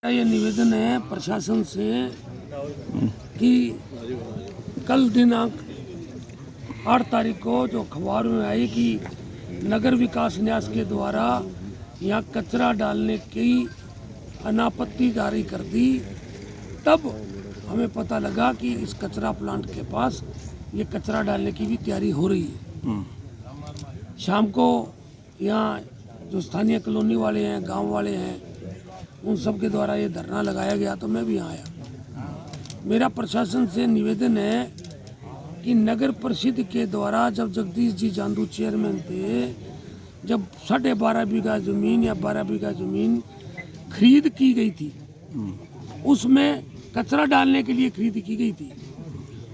ये निवेदन है प्रशासन से कि कल दिनांक 8 तारीख को जो अखबार में आई कि नगर विकास न्यास के द्वारा यहाँ कचरा डालने की अनापत्ति जारी कर दी, तब हमें पता लगा कि इस कचरा प्लांट के पास ये कचरा डालने की भी तैयारी हो रही है। शाम को यहाँ जो स्थानीय कॉलोनी वाले हैं, गांव वाले हैं, उन सब के द्वारा ये धरना लगाया गया तो मैं भी यहाँ आया। मेरा प्रशासन से निवेदन है कि नगर परिषद के द्वारा जब जगदीश जी जांदू चेयरमैन थे, जब 12.5 बीघा ज़मीन या 12 बीघा ज़मीन खरीद की गई थी, उसमें कचरा डालने के लिए खरीद की गई थी,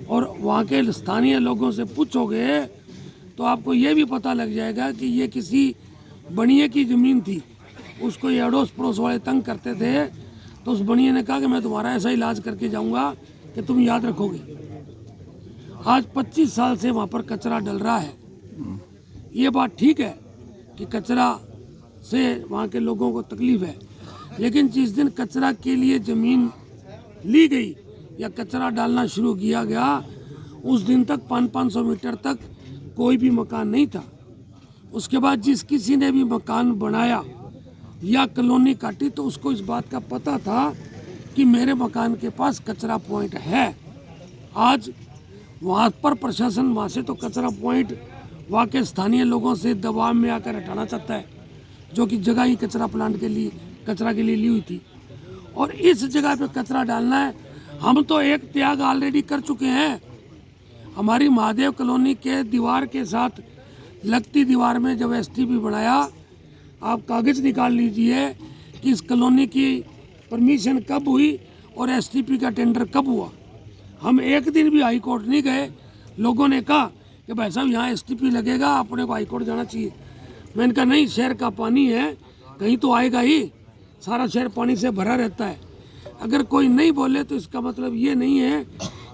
और वहाँ के स्थानीय लोगों से पूछोगे तो आपको ये भी पता लग जाएगा कि ये किसी बनिए की ज़मीन थी। उसको ये अड़ोस पड़ोस वाले तंग करते थे, तो उस बनिए ने कहा कि मैं तुम्हारा ऐसा इलाज करके जाऊंगा कि तुम याद रखोगे। आज 25 साल से वहाँ पर कचरा डल रहा है। ये बात ठीक है कि कचरा से वहाँ के लोगों को तकलीफ है, लेकिन जिस दिन कचरा के लिए ज़मीन ली गई या कचरा डालना शुरू किया गया, उस दिन तक 500 मीटर तक कोई भी मकान नहीं था। उसके बाद जिस किसी ने भी मकान बनाया या कॉलोनी काटी, तो उसको इस बात का पता था कि मेरे मकान के पास कचरा पॉइंट है। आज वहाँ पर प्रशासन वहाँ से तो कचरा पॉइंट वहाँ के स्थानीय लोगों से दबाव में आकर हटाना चाहता है, जो कि जगह ही कचरा प्लांट के लिए कचरा के लिए ली हुई थी, और इस जगह पे कचरा डालना है। हम तो एक त्याग ऑलरेडी कर चुके हैं। हमारी महादेव कॉलोनी के दीवार के साथ लगती दीवार में जब एसटीपी बनाया, आप कागज़ निकाल लीजिए कि इस कॉलोनी की परमिशन कब हुई और एसटीपी का टेंडर कब हुआ। हम एक दिन भी हाई कोर्ट नहीं गए। लोगों ने कहा कि भाई साहब यहाँ एसटीपी लगेगा, अपने को हाई कोर्ट जाना चाहिए। मैंने कहा नहीं, शहर का पानी है, कहीं तो आएगा ही, सारा शहर पानी से भरा रहता है। अगर कोई नहीं बोले तो इसका मतलब ये नहीं है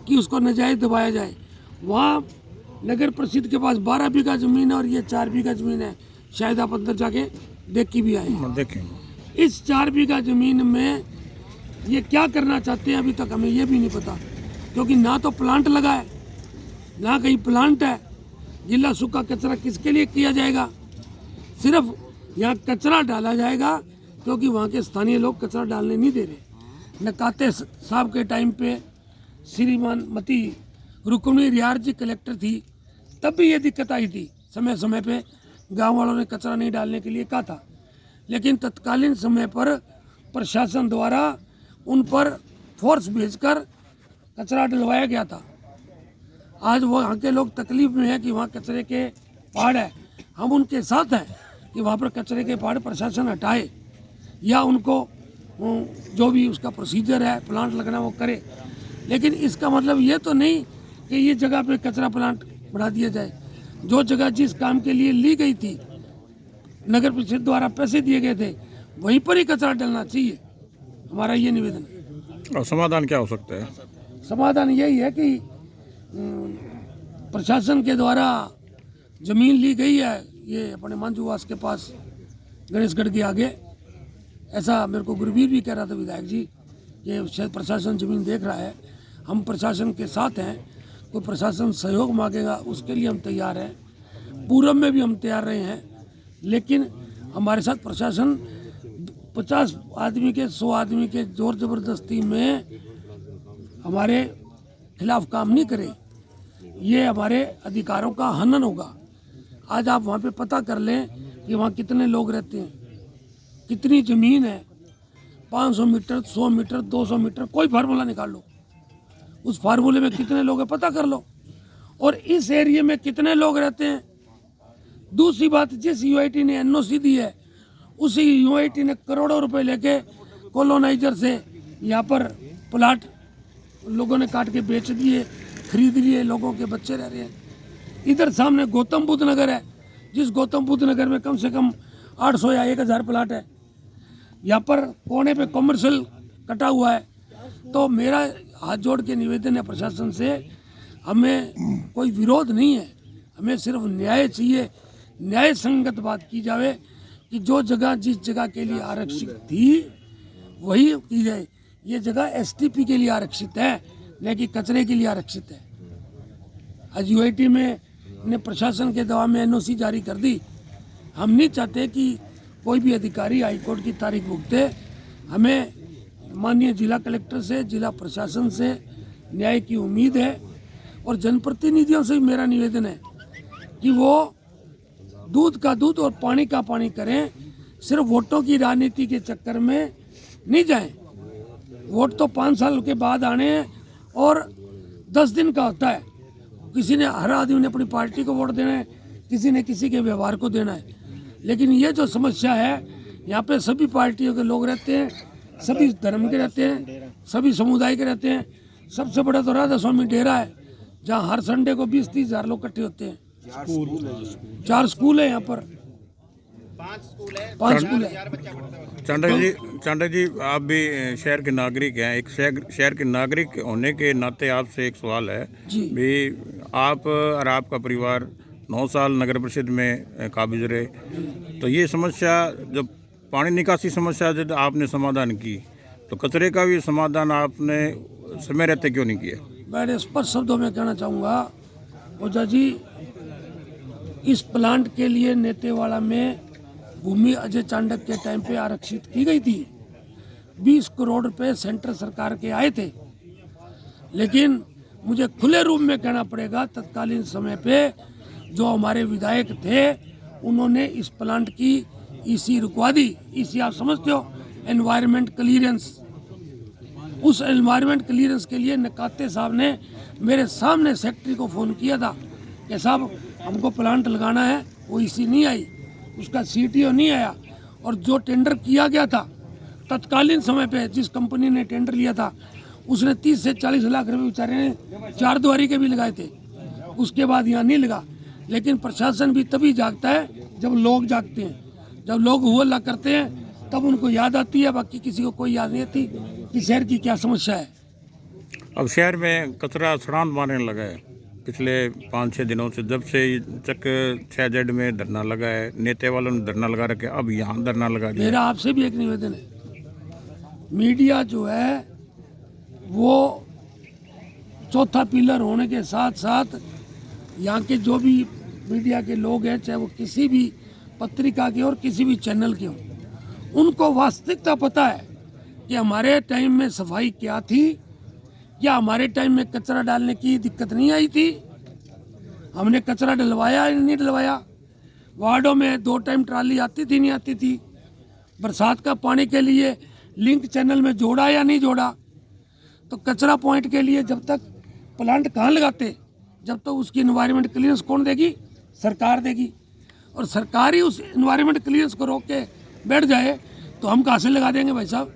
कि उसको नाजायज़ दबाया जाए। वहाँ नगर परिषद के पास 12 बीघा ज़मीन है और ये 4 बीघा ज़मीन है। शायद आप अंदर जाके देख के भी आए। देखेंगे इस 4 बीघा ज़मीन में ये क्या करना चाहते हैं, अभी तक हमें ये भी नहीं पता, क्योंकि ना तो प्लांट लगा है, ना कहीं प्लांट है। गीला सूखा कचरा किसके लिए किया जाएगा? सिर्फ यहाँ कचरा डाला जाएगा क्योंकि वहाँ के स्थानीय लोग कचरा डालने नहीं दे रहे। नकाते साहब के टाइम पे श्रीमान मती रुकमणी रियार जी कलेक्टर थी, तब भी ये दिक्कत आई थी। समय समय पे गांव वालों ने कचरा नहीं डालने के लिए कहा था, लेकिन तत्कालीन समय पर प्रशासन द्वारा उन पर फोर्स भेजकर कचरा डलवाया गया था। आज वो वहाँ के लोग तकलीफ में है कि वहाँ कचरे के पहाड़ है। हम उनके साथ हैं कि वहाँ पर कचरे के पहाड़ प्रशासन हटाए या उनको जो भी उसका प्रोसीजर है प्लांट लगना वो करे, लेकिन इसका मतलब ये तो नहीं कि ये जगह पे कचरा प्लांट बढ़ा दिया जाए। जो जगह जिस काम के लिए ली गई थी, नगर परिषद द्वारा पैसे दिए गए थे, वहीं पर ही कचरा डलना चाहिए। हमारा ये निवेदन है। और समाधान क्या हो सकता है? समाधान यही है कि प्रशासन के द्वारा जमीन ली गई है, ये अपने मंजूवास के पास गणेशगढ़ के आगे, ऐसा मेरे को गुरवीर भी कह रहा था विधायक जी, ये शायद प्रशासन जमीन देख रहा है। हम प्रशासन के साथ हैं, कोई प्रशासन सहयोग मांगेगा उसके लिए हम तैयार हैं। पूर्व में भी हम तैयार रहे हैं, लेकिन हमारे साथ प्रशासन 50 आदमी के 100 आदमी के जोर ज़बरदस्ती में हमारे खिलाफ काम नहीं करे। ये हमारे अधिकारों का हनन होगा। आज आप वहाँ पे पता कर लें कि वहाँ कितने लोग रहते हैं, कितनी ज़मीन है, 500 मीटर, 100 मीटर, 200 मीटर, कोई फार्मूला निकाल लो। उस फार्मूले में कितने लोग हैं पता कर लो, और इस एरिया में कितने लोग रहते हैं। दूसरी बात, जिस यूआईटी ने एनओसी दी है, उसी यूआईटी ने करोड़ों रुपए लेके कॉलोनाइजर से यहाँ पर प्लाट लोगों ने काट के बेच दिए, खरीद लिए, लोगों के बच्चे रह रहे हैं। इधर सामने गौतम बुद्ध नगर है, जिस गौतम बुद्ध नगर में कम से कम 800 या 1000 प्लाट है। यहाँ पर कोने पे कॉमर्शियल कटा हुआ है। तो मेरा हाथ जोड़ के निवेदन है प्रशासन से, हमें कोई विरोध नहीं है, हमें सिर्फ न्याय चाहिए। न्याय संगत बात की जावे कि जो जगह जिस जगह के लिए आरक्षित थी वही की जाए। ये जगह एसटीपी के लिए आरक्षित है, न कि कचरे के लिए आरक्षित है। आज यूआईटी में ने प्रशासन के दबाव में एनओसी जारी कर दी। हम नहीं चाहते कि कोई भी अधिकारी हाईकोर्ट की तारीख भुगते। हमें माननीय जिला कलेक्टर से, जिला प्रशासन से न्याय की उम्मीद है। और जनप्रतिनिधियों से भी मेरा निवेदन है कि वो दूध का दूध और पानी का पानी करें। सिर्फ वोटों की राजनीति के चक्कर में नहीं जाएं। वोट तो 5 साल के बाद आने हैं और 10 दिन का होता है। किसी ने, हर आदमी ने अपनी पार्टी को वोट देना है, किसी ने किसी के व्यवहार को देना है। लेकिन ये जो समस्या है, यहाँ पे सभी पार्टियों के लोग रहते हैं, सभी धर्म के रहते हैं, सभी समुदाय के रहते हैं। सबसे बड़ा तो राधा स्वामी डेरा है, जहाँ हर संडे को 20-30 हज़ार लोग इकट्ठे होते हैं। 4 स्कूल है यहाँ पर, 5 स्कूल है। चांडक जी, आप भी शहर के नागरिक हैं। एक शहर के नागरिक होने के नाते आपसे एक सवाल है जी। भी, आप और आपका परिवार 9 साल नगर परिषद में काबिज रहे, तो ये समस्या, जब पानी निकासी समस्या जब आपने समाधान की, तो कचरे का भी समाधान आपने समय रहते क्यों नहीं किया? मैं स्पष्ट शब्दों में कहना चाहूँगा, ओझा जी, इस प्लांट के लिए नेतेवाड़ा में भूमि अजय चांडक के टाइम पे आरक्षित की गई थी। 20 करोड़ रुपए सेंट्रल सरकार के आए थे। लेकिन मुझे खुले रूप में कहना पड़ेगा, तत्कालीन समय पे जो हमारे विधायक थे, उन्होंने इस प्लांट की ईसी रुकवा दी। ईसी आप समझते हो, एनवायरनमेंट क्लियरेंस। उस एनवायरनमेंट क्लियरेंस के लिए नकाते साहब ने मेरे सामने सेक्रेटरी को फ़ोन किया था कि साहब हमको प्लांट लगाना है। वो ईसी नहीं आई, उसका सीटीओ नहीं आया। और जो टेंडर किया गया था तत्कालीन समय पे, जिस कंपनी ने टेंडर लिया था, उसने 30 से 40 लाख रुपए बेचारे ने 4 द्वारी के भी लगाए थे। उसके बाद यहाँ नहीं लगा। लेकिन प्रशासन भी तभी जागता है जब लोग जागते हैं। जब लोग हुआ ला करते हैं तब उनको याद आती है, बाकी किसी को कोई याद नहीं आती कि शहर की क्या समस्या है। अब शहर में कचरा सड़ांध मारने लगा है पिछले 5-6 दिनों से, जब से चक 6Z में धरना लगा है, नेता वालों ने धरना लगा रखे, अब यहाँ धरना लगा दिया। मेरा आपसे भी एक निवेदन है, मीडिया जो है वो चौथा पिलर होने के साथ साथ यहाँ के जो भी मीडिया के लोग हैं, चाहे वो किसी भी पत्रिका के और किसी भी चैनल के हों, उनको वास्तविकता पता है कि हमारे टाइम में सफाई क्या थी, या हमारे टाइम में कचरा डालने की दिक्कत नहीं आई थी। हमने कचरा डलवाया या नहीं डलवाया, वार्डों में 2 टाइम ट्राली आती थी नहीं आती थी, बरसात का पानी के लिए लिंक चैनल में जोड़ा या नहीं जोड़ा। तो कचरा पॉइंट के लिए जब तक प्लांट कहाँ लगाते, जब तक उसकी एनवायरनमेंट क्लियरेंस कौन देगी? सरकार देगी। और सरकार ही उस एनवायरनमेंट क्लियरेंस को रोक के बैठ जाए तो हम कहाँ से लगा देंगे भाई साहब?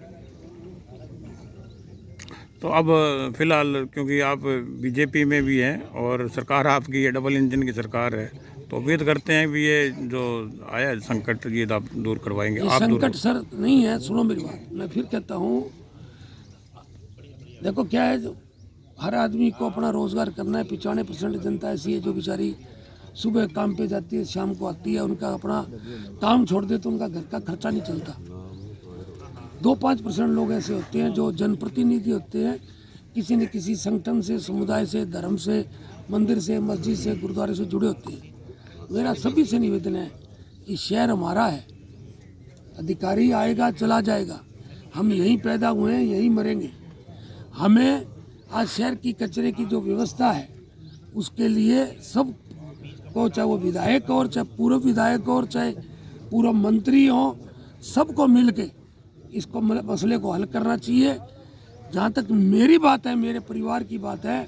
तो अब फिलहाल क्योंकि आप बीजेपी में भी हैं और सरकार आपकी ये डबल इंजन की सरकार है, तो उम्मीद करते हैं भी ये जो आया संकट ये आप दूर करवाएंगे। ये आप संकट सर नहीं है, सुनो मेरी बात, मैं फिर कहता हूँ, देखो क्या है, जो हर आदमी को अपना रोजगार करना है। 95% जनता ऐसी है जो बेचारी सुबह काम पे जाती है, शाम को आती है, उनका अपना काम छोड़ दे तो उनका घर का खर्चा नहीं चलता। 2-5% लोग ऐसे होते हैं जो जनप्रतिनिधि होते हैं, किसी न किसी संगठन से, समुदाय से, धर्म से, मंदिर से, मस्जिद से, गुरुद्वारे से जुड़े होते हैं। मेरा सभी से निवेदन है कि शहर हमारा है, अधिकारी आएगा चला जाएगा, हम यहीं पैदा हुए हैं, यहीं मरेंगे। हमें आज शहर की कचरे की जो व्यवस्था है उसके लिए सब को, चाहे वो विधायक हो, चाहे पूर्व विधायक हो, चाहे पूर्व मंत्री हो, सबको मिल के इसको मसले को हल करना चाहिए। जहाँ तक मेरी बात है, मेरे परिवार की बात है,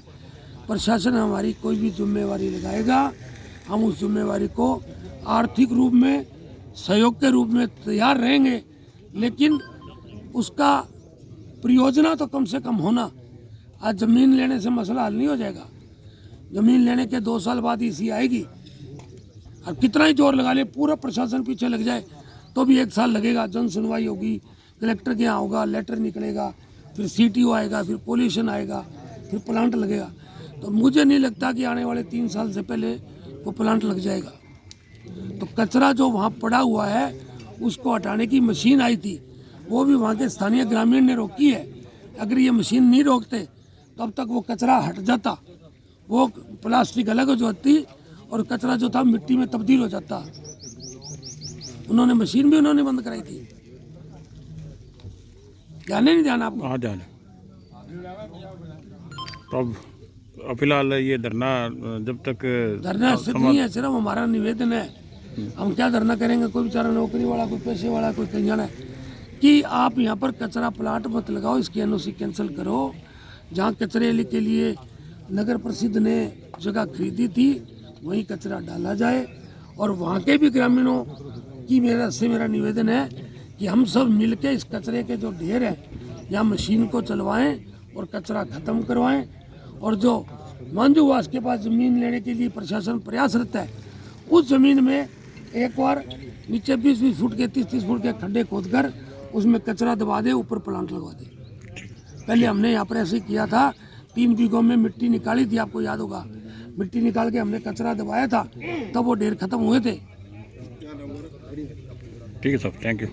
प्रशासन हमारी कोई भी जिम्मेवारी लगाएगा, हम उस जिम्मेवारी को आर्थिक रूप में, सहयोग के रूप में तैयार रहेंगे। लेकिन उसका परियोजना तो कम से कम होना। आज ज़मीन लेने से मसला हल नहीं हो जाएगा। ज़मीन लेने के 2 साल बाद ईसी आएगी, और कितना ही जोर लगा ले, पूरा प्रशासन पीछे लग जाए तो भी 1 साल लगेगा। जन सुनवाई होगी, कलेक्टर के यहाँ होगा, लेटर निकलेगा, फिर सीटीओ आएगा, फिर पोल्यूशन आएगा, फिर प्लांट लगेगा। तो मुझे नहीं लगता कि आने वाले 3 साल से पहले वो प्लांट लग जाएगा। तो कचरा जो वहाँ पड़ा हुआ है उसको हटाने की मशीन आई थी, वो भी वहाँ के स्थानीय ग्रामीण ने रोकी है। अगर ये मशीन नहीं रोकते तो अब तक वो कचरा हट जाता, वो प्लास्टिक अलग हो जाती और कचरा जो था मिट्टी में तब्दील हो जाता। उन्होंने मशीन भी उन्होंने बंद कराई थी। ध्यान नहीं ध्यान आपको? हाँ ध्यान है। तो अब फिलहाल ये धरना जब तक धरना सिर्फ नहीं है, सिर्फ हमारा निवेदन है। हम क्या धरना करेंगे, कोई बेचारा नौकरी वाला, कोई पैसे वाला, कोई कहीं जाना है, कि आप यहाँ पर कचरा प्लांट मत लगाओ, इसकी एनओसी कैंसिल करो। जहाँ कचरे के लिए नगर परिषद ने जगह खरीदी थी वहीं कचरा डाला जाए। और वहाँ के भी ग्रामीणों की मेरा निवेदन है कि हम सब मिलके इस कचरे के जो ढेर है यहाँ मशीन को चलवाएं और कचरा खत्म करवाएं। और जो मांझूवास के पास ज़मीन लेने के लिए प्रशासन प्रयासरत है, उस ज़मीन में एक बार नीचे 20-20 फुट के 30-30 फुट के खड्डे खोदकर उसमें कचरा दबा दे, ऊपर प्लांट लगवा दे। पहले हमने यहाँ पर ऐसे ही किया था, 3 बीघों में मिट्टी निकाली थी, आपको याद होगा। मिट्टी निकाल के हमने कचरा दबाया था, तब वो ढेर खत्म हुए थे। ठीक है साहब, थैंक यू।